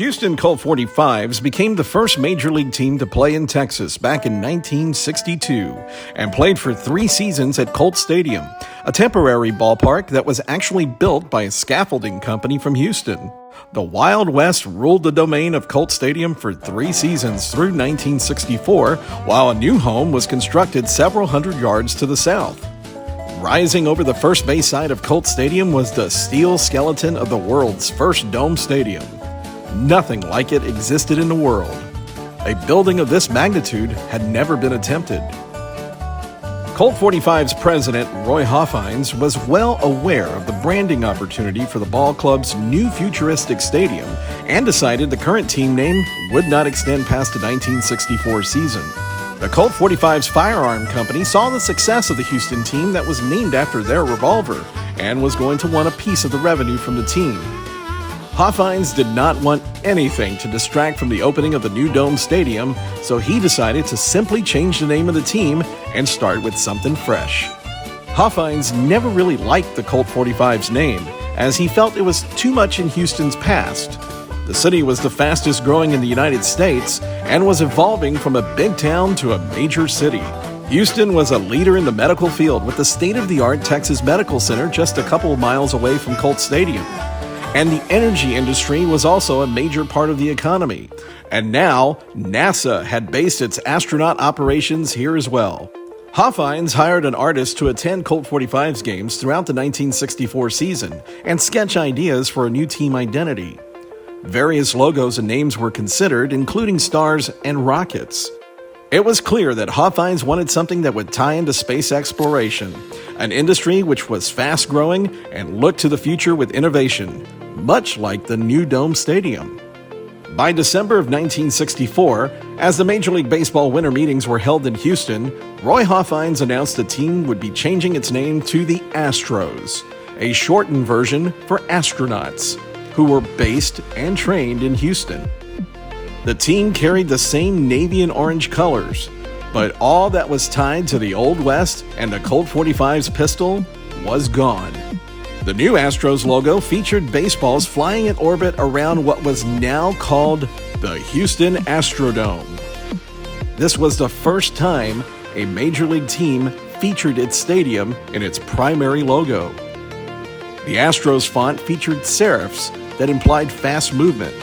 Houston Colt 45s became the first major league team to play in Texas back in 1962 and played for 3 seasons at Colt Stadium, a temporary ballpark that was actually built by a scaffolding company from Houston. The Wild West ruled the domain of Colt Stadium for 3 seasons through 1964, while a new home was constructed several hundred yards to the south. Rising over the first base side of Colt Stadium was the steel skeleton of the world's first dome stadium. Nothing like it existed in the world. A building of this magnitude had never been attempted. Colt 45's president, Roy Hofheinz, was well aware of the branding opportunity for the ball club's new futuristic stadium and decided the current team name would not extend past the 1964 season. The Colt 45's firearm company saw the success of the Houston team that was named after their revolver and was going to want a piece of the revenue from the team. Hofheinz did not want anything to distract from the opening of the new dome stadium, so he decided to simply change the name of the team and start with something fresh. Hofheinz never really liked the Colt 45's name, as he felt it was too much in Houston's past. The city was the fastest growing in the United States and was evolving from a big town to a major city. Houston was a leader in the medical field with the state-of-the-art Texas Medical Center just a couple of miles away from Colt Stadium. And the energy industry was also a major part of the economy. And now, NASA had based its astronaut operations here as well. Hofheinz hired an artist to attend Colt 45's games throughout the 1964 season and sketch ideas for a new team identity. Various logos and names were considered, including stars and rockets. It was clear that Hofheinz wanted something that would tie into space exploration, an industry which was fast-growing and looked to the future with innovation, much like the new dome stadium. By December of 1964, as the Major League Baseball winter meetings were held in Houston, Roy Hofheinz announced the team would be changing its name to the Astros, a shortened version for astronauts, who were based and trained in Houston. The team carried the same navy and orange colors, but all that was tied to the Old West and the Colt 45's pistol was gone. The new Astros logo featured baseballs flying in orbit around what was now called the Houston Astrodome. This was the first time a major league team featured its stadium in its primary logo. The Astros font featured serifs that implied fast movement.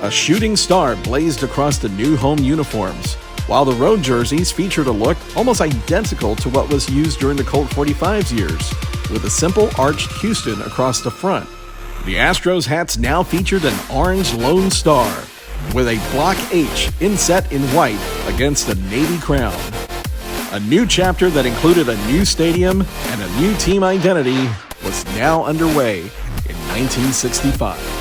A shooting star blazed across the new home uniforms, while the road jerseys featured a look almost identical to what was used during the Colt 45's years, with a simple arched Houston across the front. The Astros hats now featured an orange lone star, with a block H inset in white against a navy crown. A new chapter that included a new stadium and a new team identity was now underway in 1965.